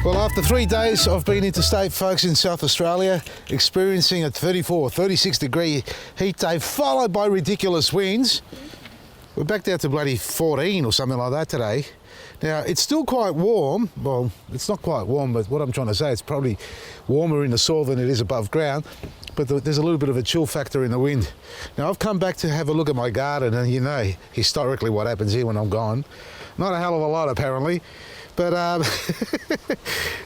Well, after 3 days of being interstate, folks, in South Australia, experiencing a 34, 36 degree heat day followed by ridiculous winds, we're back down to bloody 14 or something like that today. Now, it's still quite warm. Well, it's not quite warm, but what I'm trying to say, it's probably warmer in the soil than it is above ground, but there's a little bit of a chill factor in the wind. Now, I've come back to have a look at my garden, and you know historically what happens here when I'm gone. Not a hell of a lot, apparently. But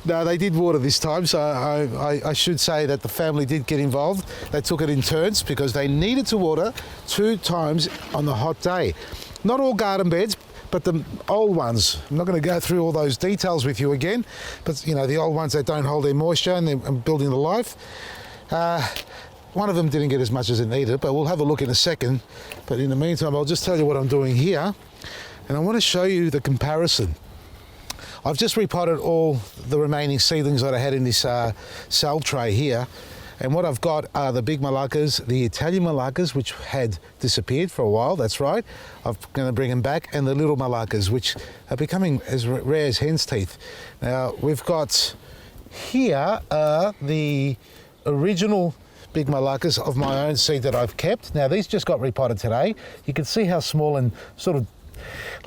no, they did water this time, so I should say that the family did get involved. They took it in turns because they needed to water 2 times on the hot day. Not all garden beds, but the old ones. I'm not going to go through all those details with you again, but you know, the old ones that don't hold their moisture and they're building the life. One of them didn't get as much as it needed, but we'll have a look in a second. But in the meantime, I'll just tell you what I'm doing here, and I want to show you the comparison. I've just repotted all the remaining seedlings that I had in this cell tray here, and what I've got are the big Malaccas, the Italian Malaccas, which had disappeared for a while, that's right. I'm going to bring them back, and the little Malaccas, which are becoming as rare as hen's teeth. Now, we've got here the original big Malaccas of my own seed that I've kept. Now, these just got repotted today. You can see how small and sort of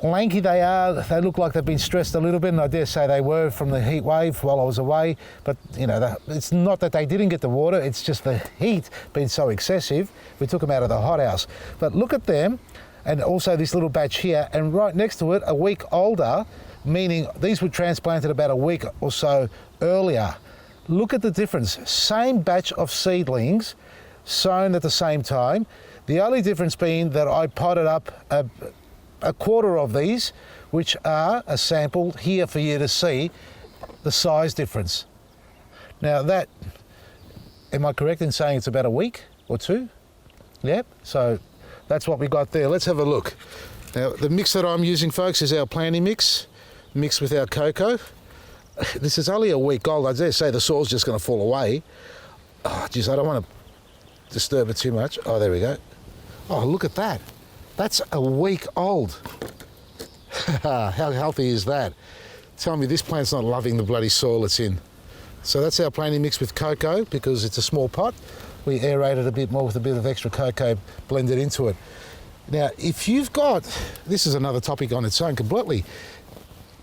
lanky they are. They look like they've been stressed a little bit, and I dare say they were from the heat wave while I was away. But you know, it's not that they didn't get the water, it's just the heat being so excessive. We took them out of the hothouse. But look at them, and also this little batch here, and right next to it, a week older, meaning these were transplanted about a week or so earlier. Look at the difference. Same batch of seedlings sown at the same time. The only difference being that I potted up a quarter of these, which are a sample here for you to see the size difference. Now that, am I correct in saying it's about a week or 2? Yep, so that's what we got there. Let's have a look. Now the mix that I'm using, folks, is our planting mix, mixed with our cocoa. This is only a week old. I dare say the soil's just going to fall away. Oh, geez, I don't want to disturb it too much. Oh, there we go. Oh, look at that. That's a week old. How healthy is that? Tell me this plant's not loving the bloody soil it's in. So that's our planting mix with cocoa, because it's a small pot. We aerate it a bit more with a bit of extra cocoa blended into it. Now, if you've got, this is another topic on its own completely,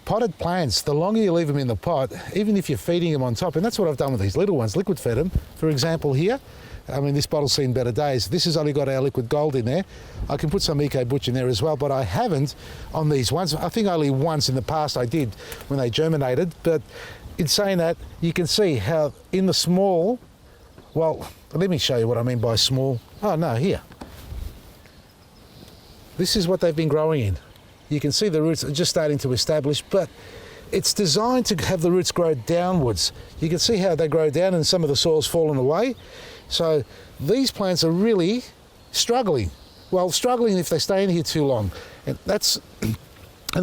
potted plants, the longer you leave them in the pot, even if you're feeding them on top, and that's what I've done with these little ones, liquid fed them. For example here, I mean, this bottle's seen better days. This has only got our liquid gold in there. I can put some Eco Butch in there as well, but I haven't on these ones. I think only once in the past I did when they germinated. But in saying that, you can see how in the small, well, let me show you what I mean by small. Oh no, here. This is what they've been growing in. You can see the roots are just starting to establish, but it's designed to have the roots grow downwards. You can see how they grow down and some of the soil's fallen away. So these plants are really struggling. Well, struggling if they stay in here too long. And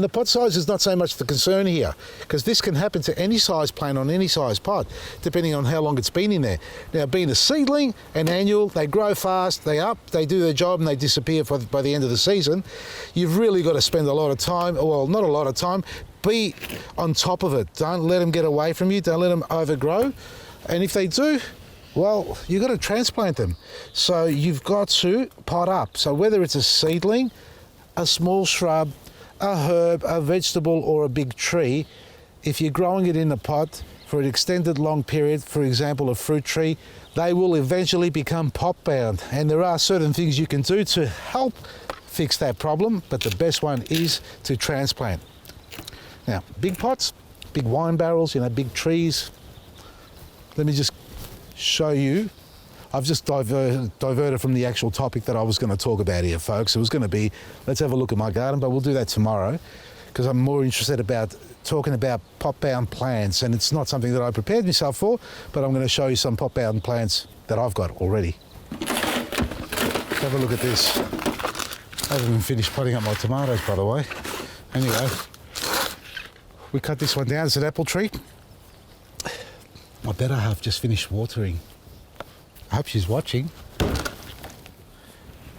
the pot size is not so much the concern here, because this can happen to any size plant on any size pot, depending on how long it's been in there. Now, being a seedling, an annual, they grow fast, they do their job, and they disappear by the end of the season. You've really got to spend a lot of time, well, not a lot of time, be on top of it. Don't let them get away from you, don't let them overgrow. And if they do, well, you've got to transplant them. So you've got to pot up. So whether it's a seedling, a small shrub, a herb, a vegetable, or a big tree, if you're growing it in a pot for an extended long period, for example, a fruit tree, they will eventually become pot bound. And there are certain things you can do to help fix that problem, but the best one is to transplant. Now, big pots, big wine barrels, you know, big trees. Let me just show you. I've just diverted from the actual topic that I was going to talk about here, folks. It was going to be, let's have a look at my garden, but we'll do that tomorrow, because I'm more interested about talking about pot-bound plants, and it's not something that I prepared myself for, but I'm going to show you some pot-bound plants that I've got already. Have a look at this. I haven't even finished potting up my tomatoes, by the way. Anyway, we cut this one down. It's an apple tree. My better half just finished watering. I hope she's watching.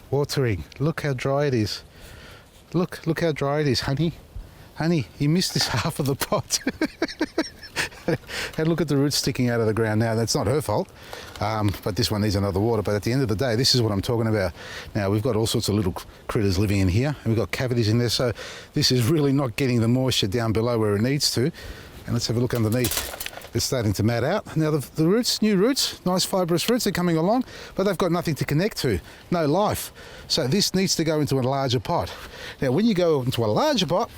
Watering. Look how dry it is. Look how dry it is, honey. Honey, you missed this half of the pot. And look at the roots sticking out of the ground now. That's not her fault, but this one needs another water. But at the end of the day, this is what I'm talking about. Now, we've got all sorts of little critters living in here, and we've got cavities in there, so this is really not getting the moisture down below where it needs to. And let's have a look underneath. It's starting to mat out. Now the roots, new roots, nice fibrous roots, are coming along, but they've got nothing to connect to, no life. So this needs to go into a larger pot. Now when you go into a larger pot,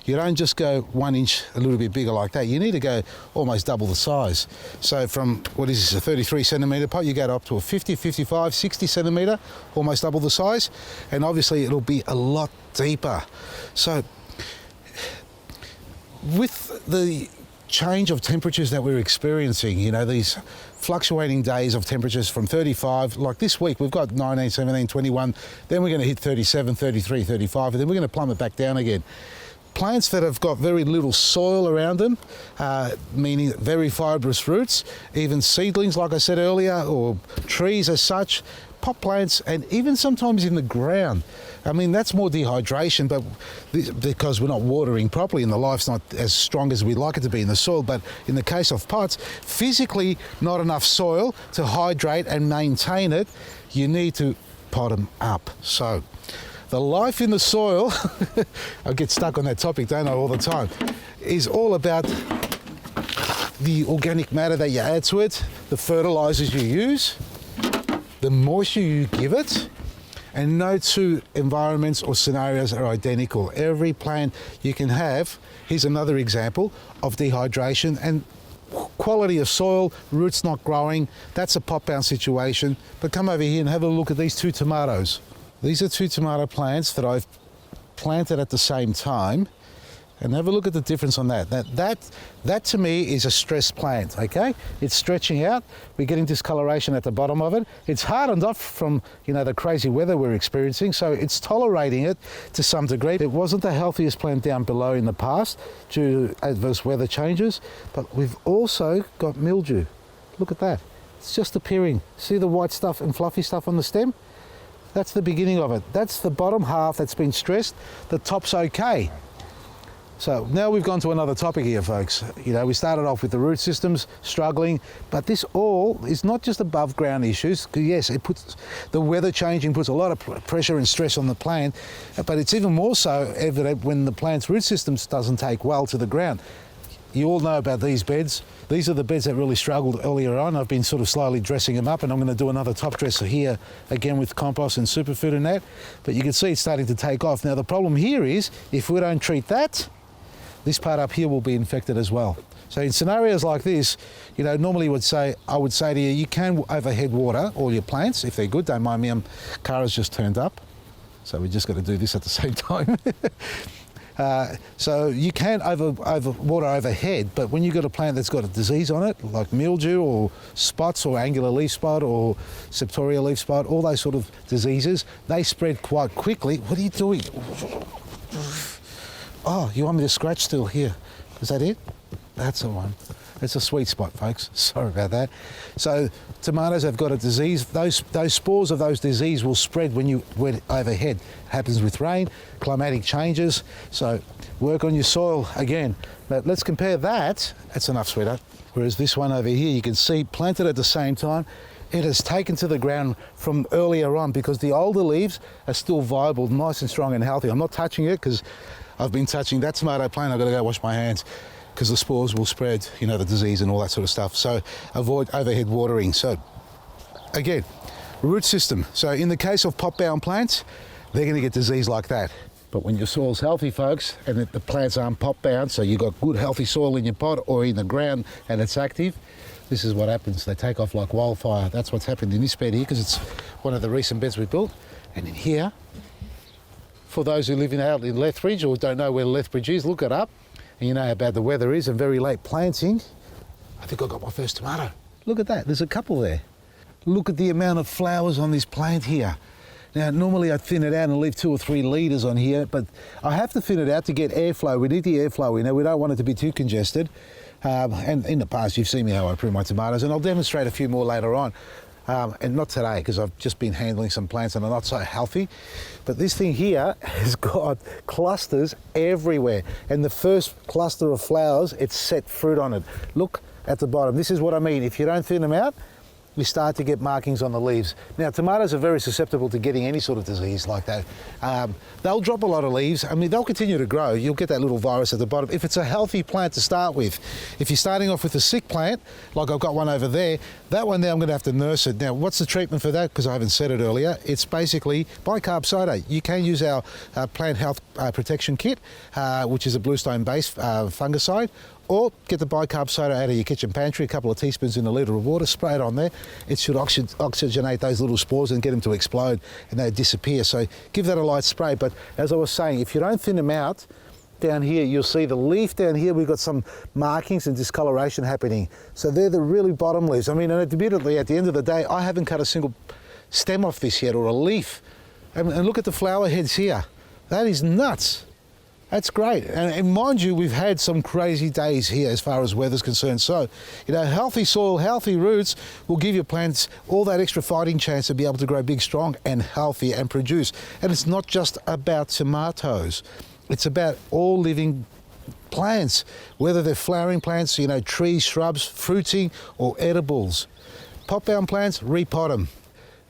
you don't just go 1 inch a little bit bigger like that. You need to go almost double the size. So from, what is this, a 33 centimetre pot, you go up to a 50, 55, 60 centimetre, almost double the size. And obviously it'll be a lot deeper. So with the change of temperatures that we're experiencing, you know, these fluctuating days of temperatures from 35, like this week we've got 19, 17, 21, then we're going to hit 37, 33, 35, and then we're going to plummet back down again. Plants that have got very little soil around them, meaning very fibrous roots, even seedlings like I said earlier, or trees as such, pot plants, and even sometimes in the ground. I mean, that's more dehydration, but because we're not watering properly and the life's not as strong as we'd like it to be in the soil. But in the case of pots, physically not enough soil to hydrate and maintain it, you need to pot them up. So the life in the soil, I get stuck on that topic, don't I, all the time, is all about the organic matter that you add to it, the fertilizers you use, the moisture you give it, and no two environments or scenarios are identical. Every plant you can have, here's another example of dehydration and quality of soil, roots not growing, that's a pot bound situation. But come over here and have a look at these 2 tomatoes. These are 2 tomato plants that I've planted at the same time. And have a look at the difference on that. That to me is a stressed plant, okay? It's stretching out. We're getting discoloration at the bottom of it. It's hardened off from, you know, the crazy weather we're experiencing, so it's tolerating it to some degree. It wasn't the healthiest plant down below in the past due to adverse weather changes, but we've also got mildew. Look at that. It's just appearing. See the white stuff and fluffy stuff on the stem? That's the beginning of it. That's the bottom half that's been stressed. The top's okay. So now we've gone to another topic here, folks. You know, we started off with the root systems struggling, but this all is not just above ground issues. Yes, it puts the weather changing, puts a lot of pressure and stress on the plant, but it's even more so evident when the plant's root systems doesn't take well to the ground. You all know about these beds. These are the beds that really struggled earlier on. I've been sort of slowly dressing them up, and I'm going to do another top dresser here again with compost and superfood and that. But you can see it's starting to take off. Now the problem here is if we don't treat that, this part up here will be infected as well. So in scenarios like this, you know, normally I would say to you, you can overhead water all your plants if they're good. Don't mind me, Cara's just turned up, so we just got to do this at the same time. So you can water overhead, but when you've got a plant that's got a disease on it, like mildew or spots or angular leaf spot or septoria leaf spot, all those sort of diseases, they spread quite quickly. What are you doing? Oh, you want me to scratch still here? Is that it? That's the one. It's a sweet spot, folks. Sorry about that. So tomatoes have got a disease. Those spores of those disease will spread when you wet overhead. It happens with rain, climatic changes. So work on your soil again. But let's compare that. That's enough, sweetheart. Whereas this one over here, you can see planted at the same time. It has taken to the ground from earlier on because the older leaves are still viable, nice and strong and healthy. I'm not touching it because I've been touching that tomato plant. I've got to go wash my hands because the spores will spread, you know, the disease and all that sort of stuff. So avoid overhead watering. So again, root system. So in the case of pot-bound plants, they're going to get disease like that. But when your soil's healthy, folks, and the plants aren't pot-bound, so you've got good healthy soil in your pot or in the ground and it's active, this is what happens. They take off like wildfire. That's what's happened in this bed here because it's one of the recent beds we built. And in here, for those who live out in Lethbridge or don't know where Lethbridge is, look it up. And you know how bad the weather is and very late planting. I think I got my first tomato. Look at that, there's a couple there. Look at the amount of flowers on this plant here. Now, normally I thin it out and leave 2 or 3 litres on here, but I have to thin it out to get airflow. We need the airflow in there. We don't want it to be too congested. And in the past, you've seen me how I prune my tomatoes, and I'll demonstrate a few more later on. and not today because I've just been handling some plants and are not so healthy. But this thing here has got clusters everywhere, and the first cluster of flowers, it's set fruit on it. Look at the bottom. This is what I mean. If you don't thin them out, you start to get markings on the leaves. Now, tomatoes are very susceptible to getting any sort of disease like that. They'll drop a lot of leaves. I mean, they'll continue to grow. You'll get that little virus at the bottom. If it's a healthy plant to start with, if you're starting off with a sick plant, like I've got one over there, that one there I'm going to have to nurse it. Now, what's the treatment for that? Because I haven't said it earlier. It's basically bicarb soda. You can use our plant health protection kit, which is a bluestone-based fungicide, or get the bicarb soda out of your kitchen pantry, a couple of teaspoons in a litre of water, spray it on there. It should oxygenate those little spores and get them to explode and they disappear. So give that a light spray. But as I was saying, if you don't thin them out, down here you'll see the leaf down here, we've got some markings and discoloration happening. So they're the really bottom leaves. I mean, and admittedly, at the end of the day, I haven't cut a single stem off this yet or a leaf. And look at the flower heads here. That is nuts. That's great. And mind you, we've had some crazy days here as far as weather's concerned. So, you know, healthy soil, healthy roots will give your plants all that extra fighting chance to be able to grow big, strong and healthy and produce. And it's not just about tomatoes. It's about all living plants, whether they're flowering plants, you know, trees, shrubs, fruiting or edibles. Pot-bound plants, repot them.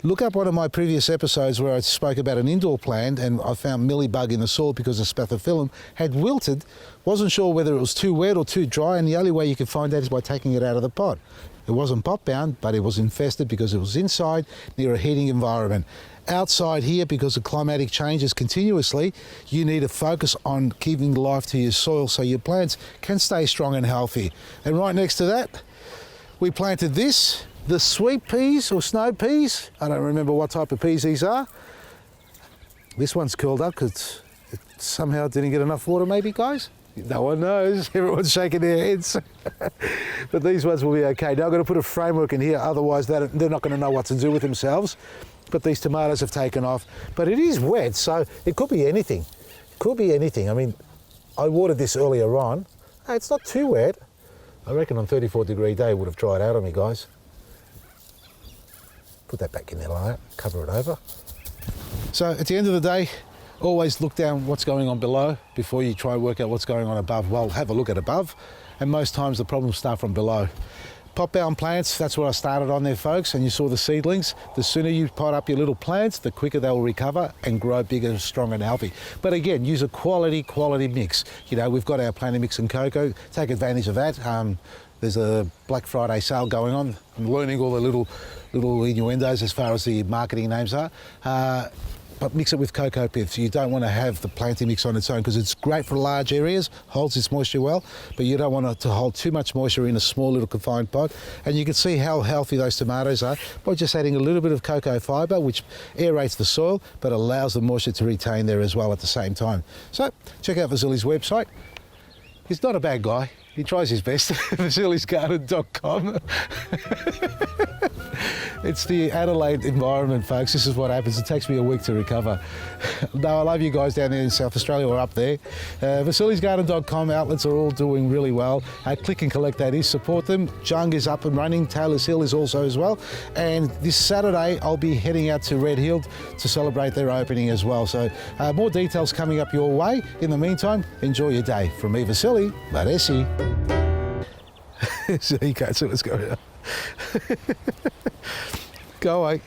Look up one of my previous episodes where I spoke about an indoor plant and I found millibug in the soil because the spathiphyllum had wilted. Wasn't sure whether it was too wet or too dry, and the only way you could find that is by taking it out of the pot. It wasn't pot bound, but it was infested because it was inside near a heating environment. Outside here, because of climatic changes continuously, you need to focus on keeping life to your soil so your plants can stay strong and healthy. And right next to that, we planted this. The sweet peas or snow peas, I don't remember what type of peas these are. This one's curled up because it somehow didn't get enough water maybe, guys? No one knows, everyone's shaking their heads. But these ones will be okay. Now I'm going to put a framework in here, otherwise they're not going to know what to do with themselves. But these tomatoes have taken off. But it is wet, so it could be anything. Could be anything. I mean, I watered this earlier on. Hey, it's not too wet. I reckon on 34-degree day it would have dried out on me, guys. Put that back in there like that, cover it over. So at the end of the day, always look down what's going on below before you try and work out what's going on above. Well, have a look at above, and most times the problems start from below. Pot-bound plants, that's what I started on there, folks, and you saw the seedlings. The sooner you pot up your little plants, the quicker they'll recover and grow bigger, strong and healthy. But again, use a quality mix. You know, we've got our planting mix and cocoa. Take advantage of that. There's a Black Friday sale going on. I'm learning all the little innuendos as far as the marketing names are. But mix it with cocoa pith. You don't want to have the planting mix on its own because it's great for large areas, holds its moisture well, but you don't want it to hold too much moisture in a small little confined pot. And you can see how healthy those tomatoes are by just adding a little bit of cocoa fibre, which aerates the soil, but allows the moisture to retain there as well at the same time. So check out Vasily's website. He's not a bad guy. He tries his best. Vasily'sGarden.com. It's the Adelaide environment, folks. This is what happens. It takes me a week to recover. No, I love you guys down there in South Australia or up there. Vasily'sGarden.com outlets are all doing really well. Click and collect, that is. Support them. Jung is up and running. Taylor's Hill is also as well. And this Saturday, I'll be heading out to Red Hill to celebrate their opening as well. So more details coming up your way. In the meantime, enjoy your day. From me, Vasily, Varesi. So you can't see what's going on. Go away.